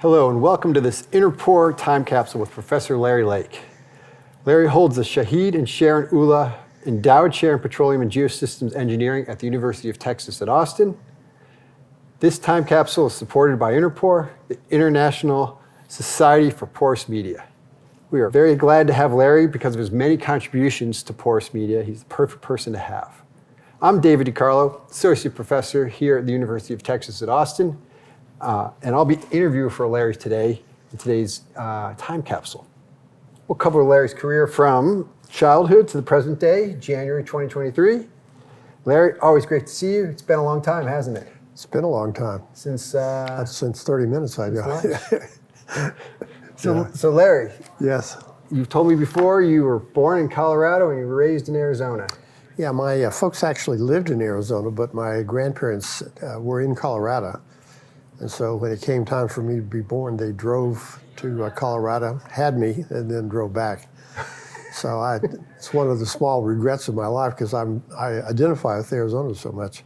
Hello and welcome to this Interpore time capsule with Professor Larry Lake. Larry holds the Shahid and Sharon Ullah Endowed Chair in Petroleum and Geosystems Engineering at the University of Texas at Austin. This time capsule is supported by Interpore, the International Society for Porous Media. We are very glad to have Larry because of his many contributions to porous media. He's the perfect person to have. I'm David DiCarlo, Associate Professor here at the University of Texas at Austin, and I'll be interviewing for Larry today in today's time capsule. We'll cover Larry's career from childhood to the present day, January 2023. Larry, always great to see you. It's been a long time, hasn't it? It's been a long time. Since 30 minutes, I know. So Larry. Yes. You've told me before you were born in Colorado and you were raised in Arizona. Yeah, my folks actually lived in Arizona, but my grandparents were in Colorado. And so when it came time for me to be born, they drove to Colorado, had me, and then drove back. So it's one of the small regrets of my life because I identify with Arizona so much,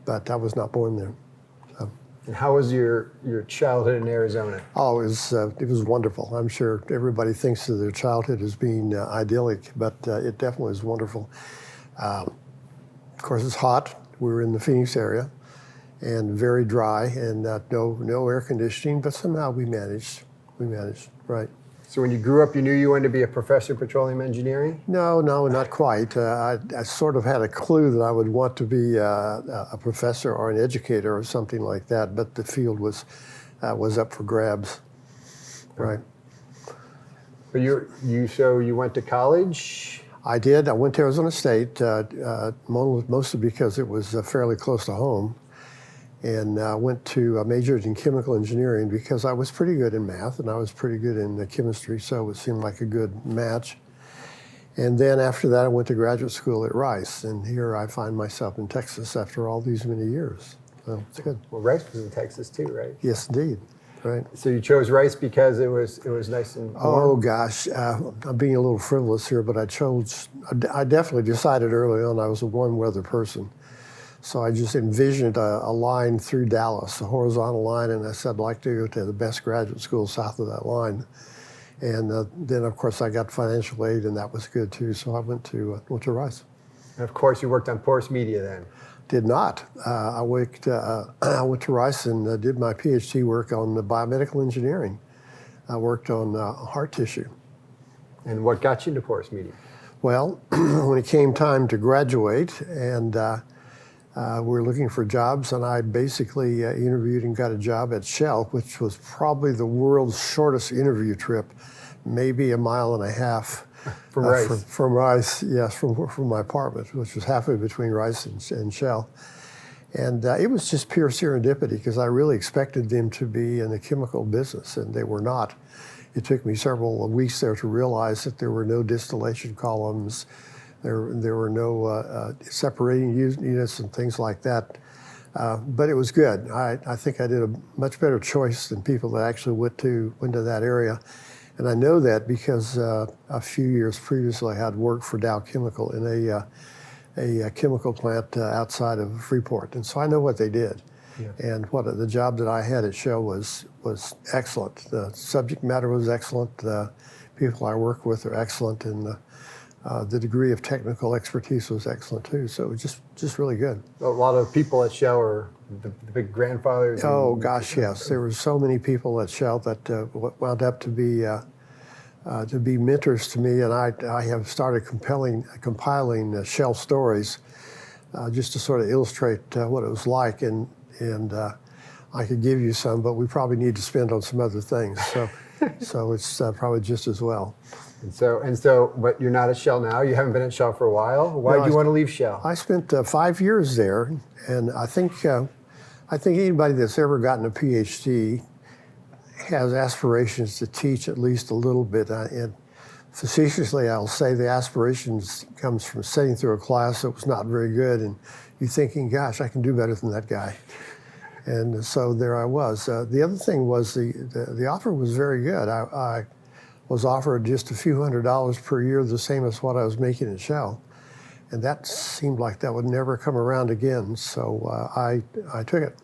but I was not born there. So. And how was your childhood in Arizona? Oh, it was wonderful. I'm sure everybody thinks of their childhood as being idyllic, but it definitely was wonderful. Of course, it's hot. We were in the Phoenix area, and very dry, and no air conditioning. But somehow we managed. Right. So when you grew up, you knew you wanted to be a professor of petroleum engineering? No, not quite. I sort of had a clue that I would want to be a professor or an educator or something like that. But the field was up for grabs. Right. But you went to college? I did. I went to Arizona State, mostly because it was fairly close to home, and went to majored in chemical engineering because I was pretty good in math and I was pretty good in chemistry, so it seemed like a good match. And then after that, I went to graduate school at Rice, and here I find myself in Texas after all these many years. So it's good. Well, Rice was in Texas too, right? Yes, indeed. Right. So you chose Rice because it was nice and warm? Oh gosh, I'm being a little frivolous here, but I definitely decided early on I was a warm weather person. So I just envisioned a line through Dallas, a horizontal line, and I said I'd like to go to the best graduate school south of that line. And then of course I got financial aid, and that was good too. So I went to Rice. And of course you worked on porous media then. Did not. I went to Rice and did my PhD work on biomedical engineering. I worked on heart tissue. And what got you into porous media? Well, when it came time to graduate, and we were looking for jobs, and I basically interviewed and got a job at Shell, which was probably the world's shortest interview trip, maybe 1.5 miles. From Rice? From Rice, yes, from my apartment, which was halfway between Rice and Shell. And it was just pure serendipity because I really expected them to be in the chemical business, and they were not. It took me several weeks there to realize that there were no distillation columns, there were no separating units and things like that. But it was good. I think I did a much better choice than people that actually went to that area. And I know that because a few years previously I had worked for Dow Chemical in a chemical plant outside of Freeport. And so I know what they did. Yeah. And the job that I had at Shell was excellent. The subject matter was excellent. The people I worked with are excellent. And the degree of technical expertise was excellent too. So it was just really good. A lot of people at Shell are the big grandfathers. Oh gosh, yes. There were so many people at Shell that wound up to be mentors to me, and I have started compiling Shell stories just to sort of illustrate what it was like, and I could give you some, but we probably need to spend on some other things. So it's probably just as well. And so, but you're not at Shell now. You haven't been at Shell for a while. Why did you want to leave Shell? I spent 5 years there, and I think anybody that's ever gotten a PhD has aspirations to teach at least a little bit. And facetiously, I'll say the aspirations comes from sitting through a class that was not very good, and you thinking, "Gosh, I can do better than that guy." And so there I was. The other thing was the offer was very good. I was offered just a few $100s per year, the same as what I was making at Shell. And that seemed like that would never come around again, so I took it.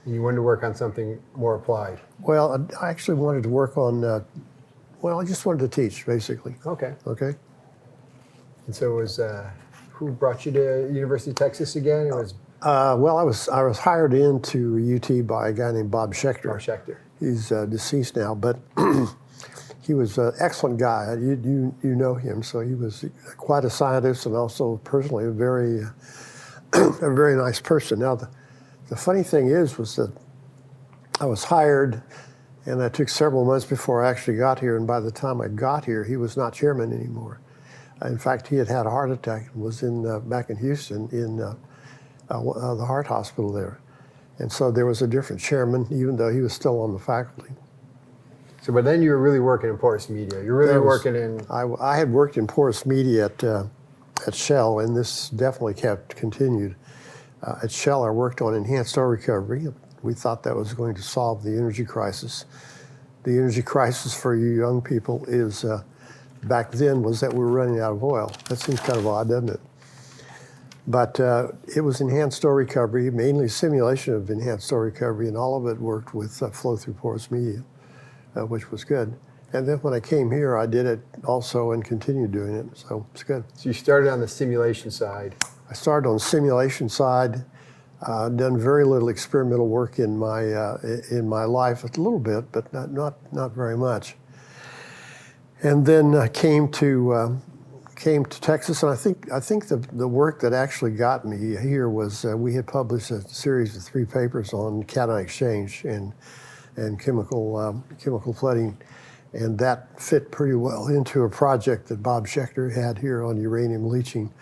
And you wanted to work on something more applied. Well, I actually wanted to work on, I just wanted to teach, basically. Okay. Okay. And so it was, who brought you to University of Texas again? It was I was hired into UT by a guy named Bob Schechter. Bob Schechter. He's deceased now, but he was an excellent guy. You know him, so he was quite a scientist and also personally a very a very nice person. Now, the funny thing was that I was hired, and it took several months before I actually got here. And by the time I got here, he was not chairman anymore. In fact, he had had a heart attack and was back in Houston in the heart hospital there. And so there was a different chairman, even though he was still on the faculty. So, but then you were really working in porous media. You're really working in. I had worked in porous media at Shell, and this definitely continued. At Shell, I worked on enhanced oil recovery. We thought that was going to solve the energy crisis. The energy crisis for you young people is, back then, was that we were running out of oil. That seems kind of odd, doesn't it? But it was enhanced oil recovery, mainly simulation of enhanced oil recovery, and all of it worked with flow-through porous media, which was good. And then when I came here, I did it also and continued doing it, so it's good. So you started on the simulation side. I started on the simulation side, done very little experimental work in my life, a little bit, but not very much. And then came to Texas, and I think the work that actually got me here was we had published a series of 3 papers on cation exchange and chemical flooding, and that fit pretty well into a project that Bob Schechter had here on uranium leaching,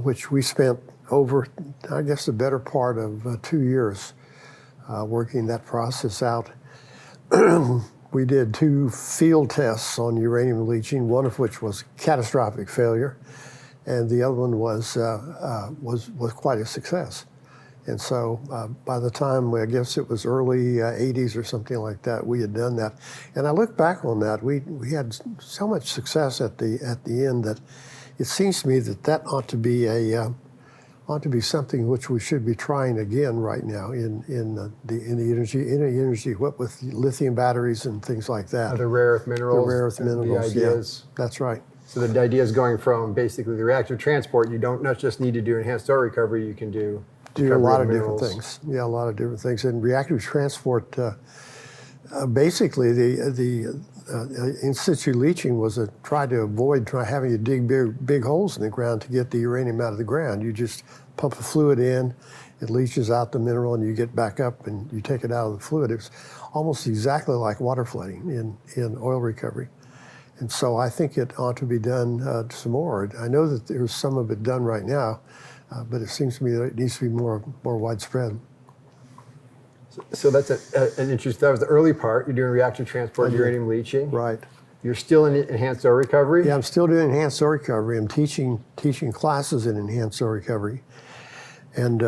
which we spent over, I guess, the better part of 2 years working that process out. We did 2 field tests on uranium leaching, one of which was catastrophic failure, and the other one was quite a success. And so by the time, I guess it was early 80s or something like that, we had done that. And I look back on that, we had so much success at the end that it seems to me that ought to be something which we should be trying again right now in the energy, what with lithium batteries and things like that. The rare earth minerals. The rare earth minerals, the ideas. Yeah, that's right. So the idea is going from basically the reactive transport. You don't not just need to do enhanced oil recovery. You can do a lot of different things. Yeah, a lot of different things. And reactive transport, basically the in situ leaching was try to avoid having to dig big holes in the ground to get the uranium out of the ground. You just pump the fluid in, it leaches out the mineral, and you get back up and you take it out of the fluid. It's almost exactly like water flooding in oil recovery. And so I think it ought to be done some more. I know that there's some of it done right now, but it seems to me that it needs to be more widespread. So that's an interest. That was the early part. You're doing reactive transport, uranium leaching. Right. You're still in enhanced oil recovery? Yeah, I'm still doing enhanced oil recovery. I'm teaching classes in enhanced oil recovery. And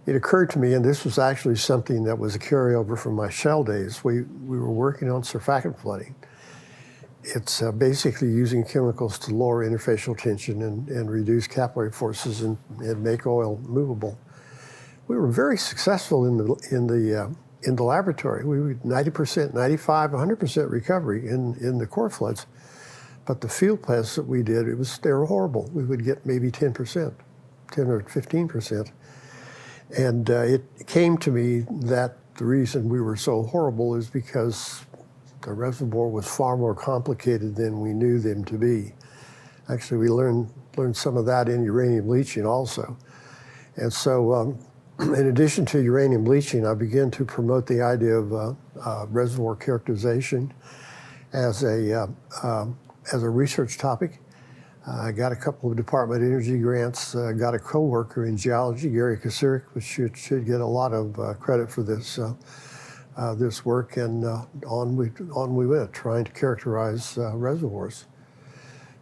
it occurred to me, and this was actually something that was a carryover from my Shell days, we were working on surfactant flooding. It's basically using chemicals to lower interfacial tension and reduce capillary forces and make oil movable. We were very successful in the laboratory. We were 90%, 95, 100% recovery in the core floods. But the field tests that we did, they were horrible. We would get maybe 10%, 10 or 15%. And it came to me that the reason we were so horrible is because the reservoir was far more complicated than we knew them to be. Actually, we learned some of that in uranium leaching also. And so in addition to uranium leaching, I began to promote the idea of reservoir characterization as a research topic. I got a couple of Department of Energy grants, got a co-worker in geology, Gary Kasirik, which should get a lot of credit for this work, and on we went, trying to characterize reservoirs.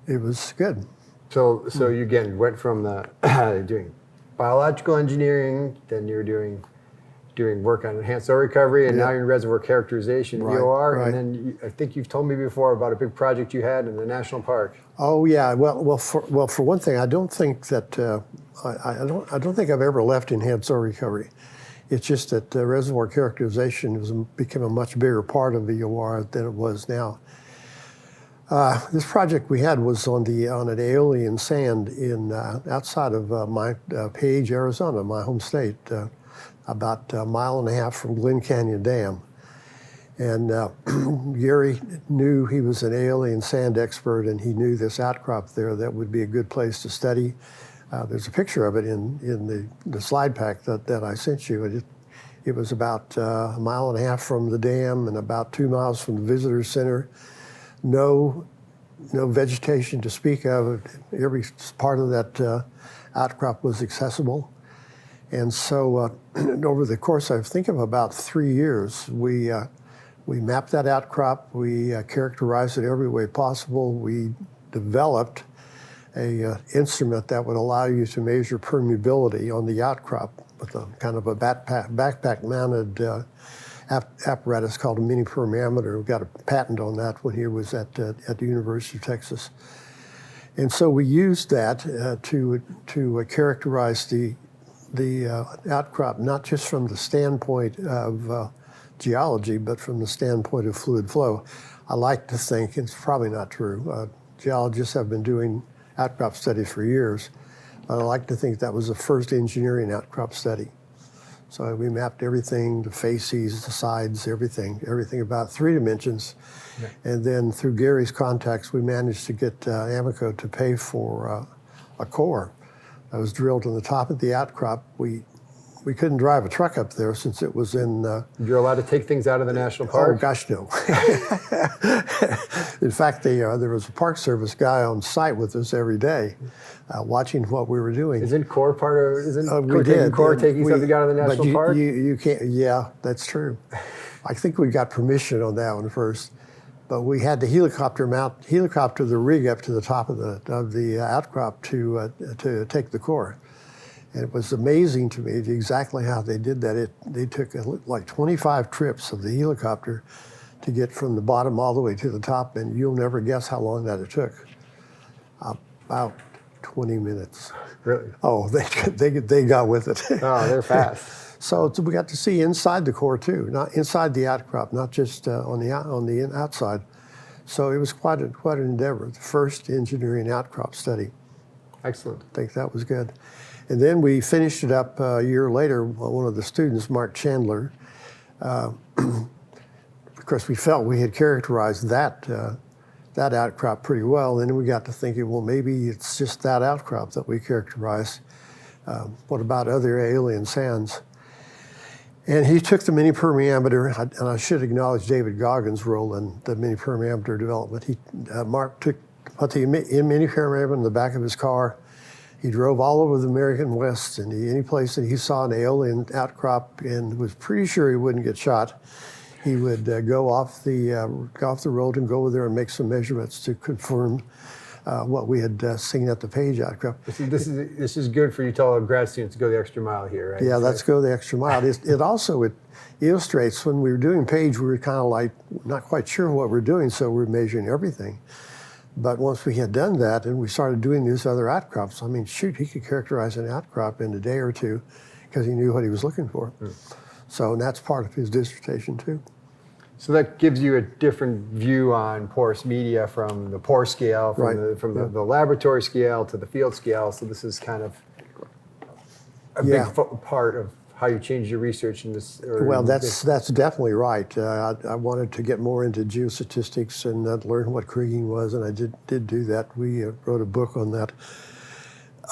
It was good. So you again went from the doing biological engineering, then you were doing work on enhanced oil recovery, and now you're in reservoir characterization, EOR, and then I think you've told me before about a big project you had in the national park. Oh yeah, well for one thing, I don't think that I don't think I've ever left enhanced oil recovery. It's just that reservoir characterization became a much bigger part of VOR than it was now. This project we had was on an aeolian sand outside of Page, Arizona, my home state, about a mile and a half from Glen Canyon Dam. And Gary knew, he was an aeolian sand expert, and he knew this outcrop there that would be a good place to study. There's a picture of it in the slide pack that I sent you. It was about a mile and a half from the dam and about 2 miles from the visitor center. No vegetation to speak of. Every part of that outcrop was accessible. And so over the course, I think of about 3 years, we mapped that outcrop, we characterized it every way possible. We developed a instrument that would allow you to measure permeability on the outcrop with a kind of a backpack mounted apparatus called a mini permeameter. We got a patent on that when he was at the University of Texas. And so we used that to characterize the outcrop, not just from the standpoint of geology, but from the standpoint of fluid flow. I like to think, it's probably not true, geologists have been doing outcrop studies for years, but I like to think that was the first engineering outcrop study. So we mapped everything, the faces, the sides, everything about 3 dimensions. Yeah. And then through Gary's contacts, we managed to get Amoco to pay for a core that was drilled on the top of the outcrop. We couldn't drive a truck up there since it was in... You're allowed to take things out of the national park? Oh, gosh, no. In fact, there was a Park Service guy on site with us every day, watching what we were doing. Isn't core part of... Taking something out of the national park? You can't... Yeah, that's true. I think we got permission on that one first. But we had to helicopter the rig up to the top of the outcrop to take the core. And it was amazing to me exactly how they did that. They took like 25 trips of the helicopter to get from the bottom all the way to the top, and you'll never guess how long that it took. About 20 minutes. Really? Oh, they got with it. Oh, they're fast. So we got to see inside the core too, not inside the outcrop, not just on the outside. So it was quite an endeavor. The first engineering outcrop study. Excellent. I think that was good. And then we finished it up a year later. One of the students, Mark Chandler, because we felt we had characterized that outcrop pretty well. And then we got to thinking, well, maybe it's just that outcrop that we characterized. What about other aeolian sands? And he took the mini permeameter, and I should acknowledge David Goggins' role in the mini permeameter development. Mark put the mini permeameter in the back of his car. He drove all over the American West, and any place that he saw an aeolian outcrop and was pretty sure he wouldn't get shot, he would go off the road and go over there and make some measurements to confirm what we had seen at the Page outcrop. This is good for you to tell grad students to go the extra mile here, right? Yeah, let's go the extra mile. It also illustrates when we were doing Page, we were kind of like not quite sure what we're doing, so we're measuring everything. But once we had done that and we started doing these other outcrops, I mean, shoot, he could characterize an outcrop in a day or two because he knew what he was looking for. So that's part of his dissertation too. So that gives you a different view on porous media from the pore scale, from the laboratory scale to the field scale. So this is kind of a big part of how you change your research in this. Well, that's definitely right. I wanted to get more into geostatistics and learn what kriging was, and I did do that. We wrote a book on that.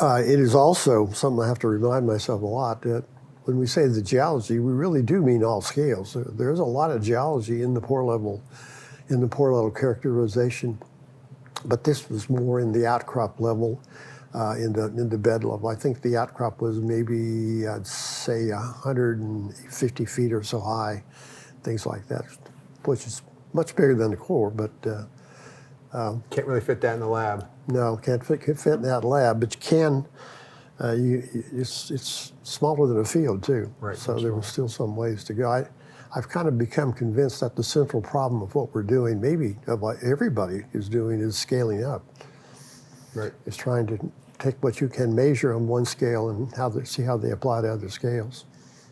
It is also something I have to remind myself a lot that when we say the geology, we really do mean all scales. There's a lot of geology in the pore level characterization, but this was more in the outcrop level. In the bed level. I think the outcrop was maybe, I'd say 150 feet or so high, things like that, which is much bigger than the core, but... can't really fit that in the lab. No, can't fit in that lab, but you can, it's smaller than a field too. Right. So there was still some ways to go. I've kind of become convinced that the central problem of what we're doing, maybe of what everybody is doing, is scaling up. Right. It's trying to take what you can measure on one scale and see how they apply to other scales.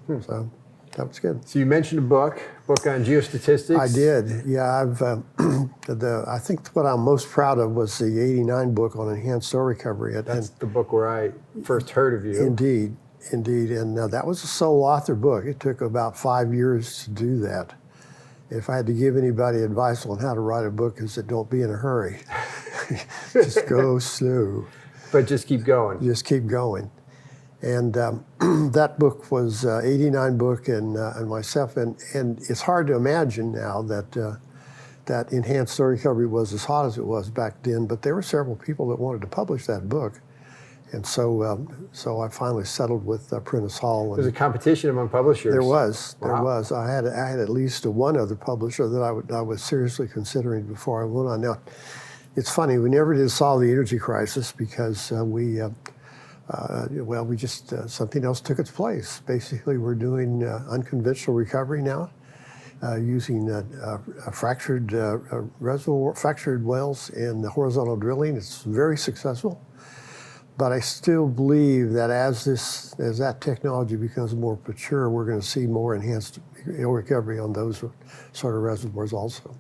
So that was good. So you mentioned a book on geostatistics. I did. Yeah, I think what I'm most proud of was the '89 book on enhanced oil recovery. That's the book where I first heard of you. Indeed. And that was a sole author book. It took about 5 years to do that. If I had to give anybody advice on how to write a book, is that don't be in a hurry. Just go slow. But just keep going. Just keep going. And that book was '89 book, and myself, and it's hard to imagine now that enhanced oil recovery was as hot as it was back then. But there were several people that wanted to publish that book, and so I finally settled with Prentice Hall. There's a competition among publishers. There was. I had at least one other publisher that I was seriously considering before I went on. Now, it's funny, we never did solve the energy crisis because something else took its place. Basically, we're doing unconventional recovery now, using fractured reservoir, fractured wells and horizontal drilling. It's very successful. But I still believe that as that technology becomes more mature, we're going to see more enhanced oil recovery on those sort of reservoirs also.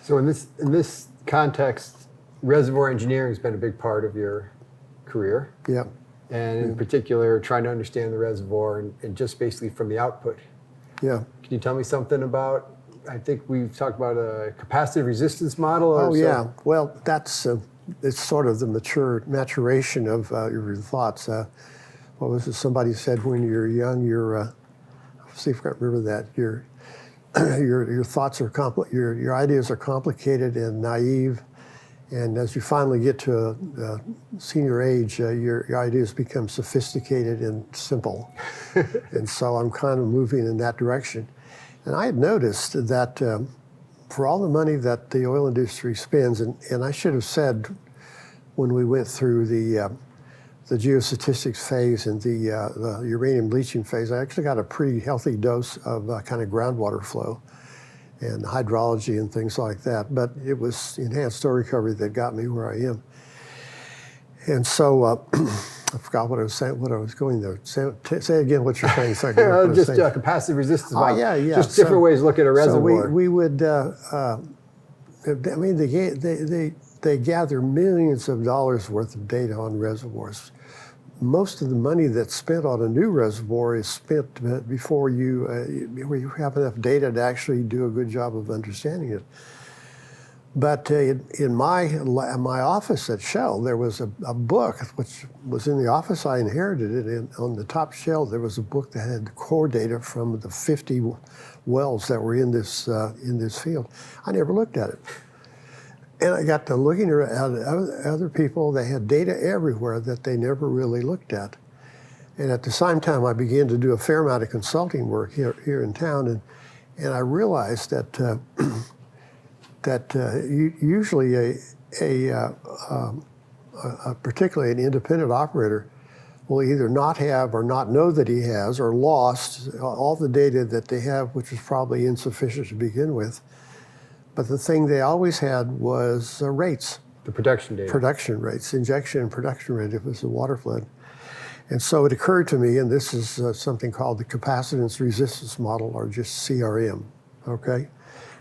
So in this context, reservoir engineering has been a big part of your career. Yeah. And in particular, trying to understand the reservoir and just basically from the output. Yeah. Can you tell me something about, I think we've talked about a capacitive resistance model? Oh, yeah. Well, that's it's sort of the maturation of your thoughts. What was it? Somebody said when you're young, see if I can remember that. Your thoughts are your ideas are complicated and naive, and as you finally get to a senior age, your ideas become sophisticated and simple. And so I'm kind of moving in that direction. And I had noticed that for all the money that the oil industry spends, and I should have said when we went through the geostatistics phase and the uranium leaching phase, I actually got a pretty healthy dose of kind of groundwater flow and hydrology and things like that. But it was enhanced oil recovery that got me where I am. And so I forgot what I was saying, what I was going there. Say again what you're saying. So just capacitive resistance. Oh, yeah. Just different ways to look at a reservoir. So we would, I mean, they gather millions of dollars worth of data on reservoirs. Most of the money that's spent on a new reservoir is spent before you have enough data to actually do a good job of understanding it. But in my office at Shell, there was a book, which was in the office. I inherited it. And on the top shelf, there was a book that had core data from the 50 wells that were in this field. I never looked at it. And I got to looking at other people. They had data everywhere that they never really looked at. And at the same time, I began to do a fair amount of consulting work here in town. And I realized that usually particularly an independent operator will either not have or not know that he has or lost all the data that they have, which was probably insufficient to begin with. But the thing they always had was rates. The production data. Production rates, injection and production rate if it was a water flood. And so it occurred to me, and this is something called the capacitance resistance model, or just CRM, okay?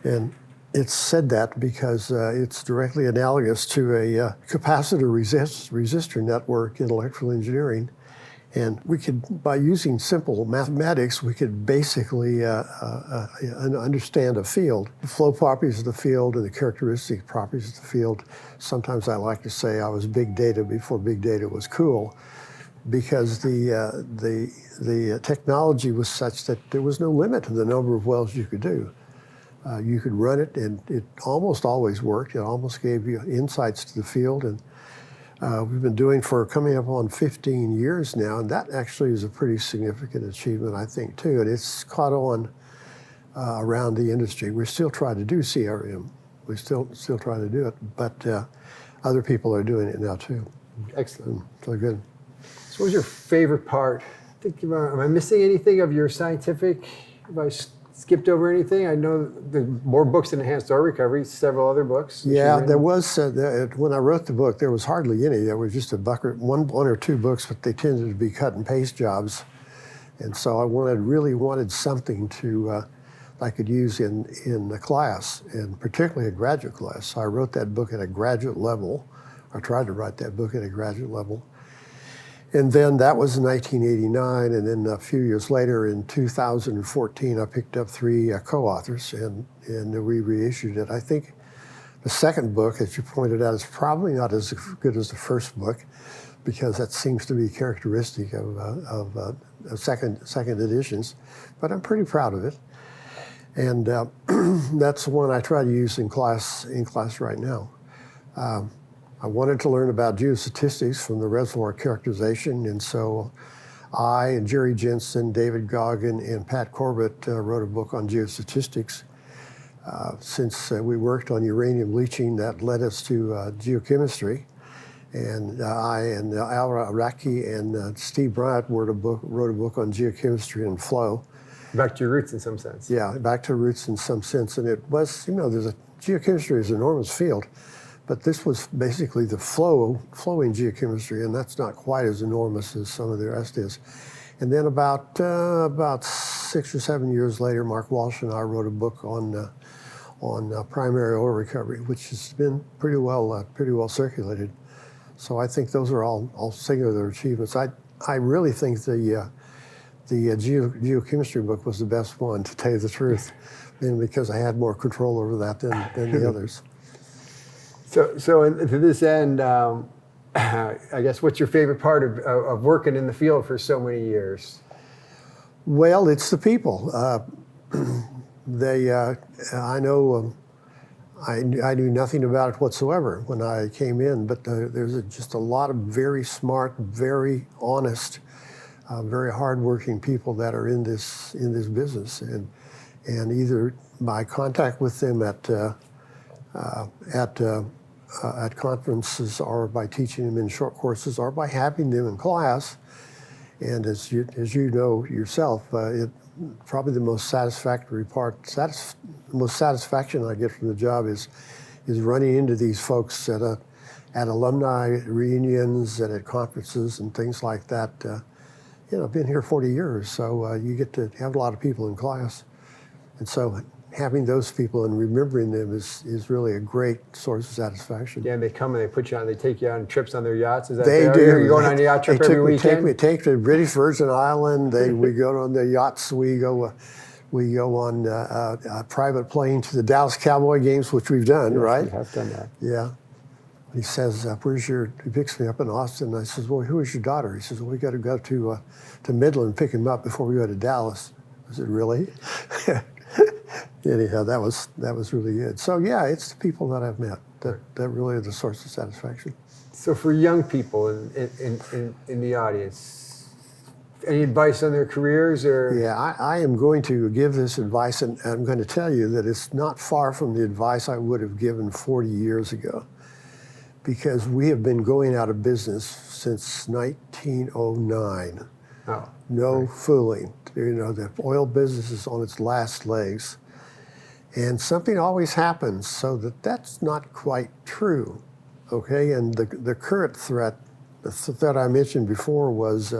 And it's said that because it's directly analogous to a capacitor resistor network in electrical engineering. And we could, by using simple mathematics, we could basically understand a field, the flow properties of the field and the characteristic properties of the field. Sometimes I like to say I was big data before big data was cool, because the technology was such that there was no limit to the number of wells you could do. You could run it, and it almost always worked. It almost gave you insights to the field, and we've been doing for coming up on 15 years now, and that actually is a pretty significant achievement, I think, too. And it's caught on around the industry. We still try to do CRM. We still try to do it, but other people are doing it now too. Excellent. So good. So what was your favorite part? Am I missing anything of your scientific? Have I skipped over anything? I know there's more books in enhanced oil recovery, several other books. Yeah, there was, when I wrote the book, there was hardly any. There was just one or two books, but they tended to be cut and paste jobs. And so I really wanted something to I could use in the class, and particularly a graduate class. So I wrote that book at a graduate level. I tried to write that book at a graduate level. And then that was in 1989, and then a few years later, in 2014, I picked up 3 co-authors, and we reissued it. I think the second book, as you pointed out, is probably not as good as the first book, because that seems to be characteristic of second editions. But I'm pretty proud of it, and that's the one I try to use in class right now. I wanted to learn about geostatistics from the reservoir characterization, and so I and Jerry Jensen, David Goggin, and Pat Corbett wrote a book on geostatistics. Since we worked on uranium leaching, that led us to geochemistry. And I and Al Araki and Steve Bryant wrote a book on geochemistry and flow. Back to your roots in some sense. Yeah, back to roots in some sense. And it was, geochemistry is an enormous field, but this was basically the flowing geochemistry, and that's not quite as enormous as some of the rest is. And then about 6 or 7 years later, Mark Walsh and I wrote a book on primary oil recovery, which has been pretty well circulated. So I think those are all singular achievements. I really think the geochemistry book was the best one, to tell you the truth, and because I had more control over that than the others. So to this end, I guess, what's your favorite part of working in the field for so many years? Well, it's the people. I know I knew nothing about it whatsoever when I came in, but there's just a lot of very smart, very honest, very hardworking people that are in this business, and either by contact with them at conferences, or by teaching them in short courses, or by having them in class. And as you know yourself, probably the most satisfactory part, most satisfaction I get from the job is running into these folks at alumni reunions and at conferences and things like that. I've been here 40 years, so you get to have a lot of people in class, and so having those people and remembering them is really a great source of satisfaction. Yeah, and they come and they put you on, they take you on trips on their yachts. Is that they do. You're going on a yacht trip every weekend? We take to British Virgin Island. We go on the yachts. We go on a private plane to the Dallas Cowboy games, which we've done, Yes, right? We have done that. Yeah. He says, he picks me up in Austin. I says, well, who is your daughter? He says, well, we got to go to Midland and pick him up before we go to Dallas. I said, really? Anyhow, that was really good. So yeah, it's the people that I've met that really are the source of satisfaction. So for young people in the audience, any advice on their careers? Or Yeah, I am going to give this advice, and I'm going to tell you that it's not far from the advice I would have given 40 years ago, because we have been going out of business since 1909. Oh, no fooling. The oil business is on its last legs. And something always happens, so that's not quite true, okay? And the current threat, the threat I mentioned before was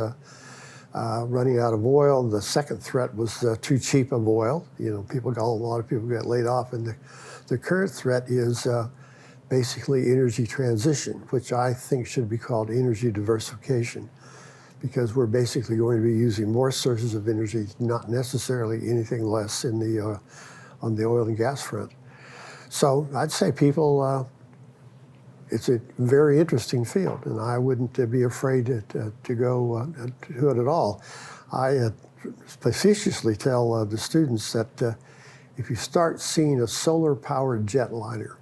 running out of oil. The second threat was too cheap of oil. A lot of people get laid off, and the current threat is basically energy transition, which I think should be called energy diversification, because we're basically going to be using more sources of energy, not necessarily anything less on the oil and gas front. So I'd say people, it's a very interesting field, and I wouldn't be afraid to go to it at all. I facetiously tell the students that if you start seeing a solar-powered jetliner,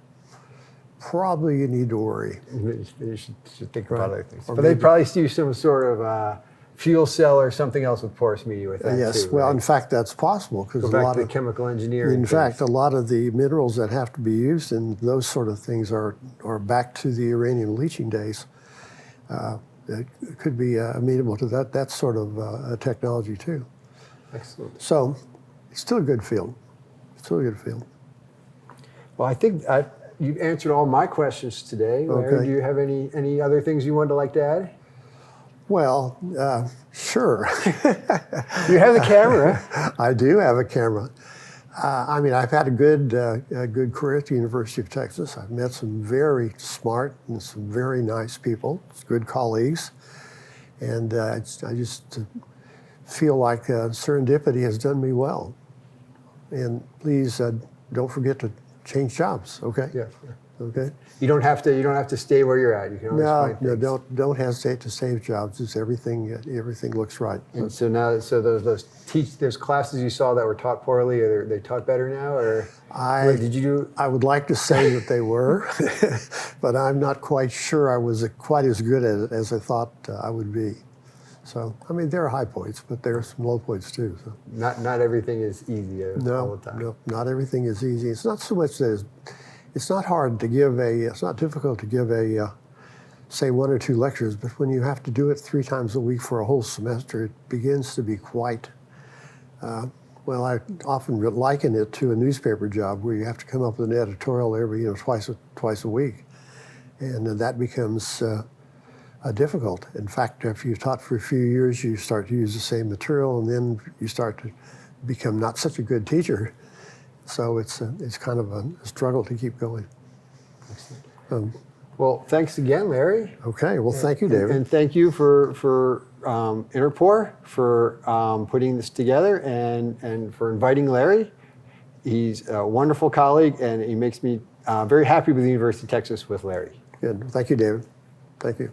probably you need to worry. You should think about other things. Or But they probably use some sort of fuel cell or something else with porous media with that yes, too, well, right? in fact, that's possible, because Go back to the chemical engineering. In fact, a lot of the minerals that have to be used in those sort of things are back to the uranium leaching days. It could be amenable to that sort of technology too. Excellent. So it's still a good field. Well, I think you've answered all my questions today. Larry, Okay. do you have any other things you would like to add? Well, sure. You have the camera. I do have a camera. I mean, I've had a good career at the University of Texas. I've met some very smart and some very nice people, good colleagues. And I just feel like serendipity has done me well. And please don't forget to change jobs, okay? Yeah. Okay? You don't have to stay where you're at. You can always find things. Don't hesitate to save jobs. It's everything looks right. And so now, those classes you saw that were taught poorly, are they taught better now, or did you do? I would like to say that they were, but I'm not quite sure I was quite as good at it as I thought I would be. So, I mean, there are high points, but there are some low points too. So. Not everything is easy all the time. No, not everything is easy. It's not so much that it's not hard to give it's not difficult to give say 1 or 2 lectures, but when you have to do it 3 times a week for a whole semester, it begins to be quite, well, I often liken it to a newspaper job where you have to come up with an editorial every, twice a week. And that becomes difficult. In fact, if you've taught for a few years, you start to use the same material, and then you start to become not such a good teacher. So it's kind of a struggle to keep going. Well, thanks again, Larry. Okay. Well, thank you, David. And thank you for Interpor for putting this together and for inviting Larry. He's a wonderful colleague, and he makes me very happy with the University of Texas with Larry. Good. Thank you, David. Thank you.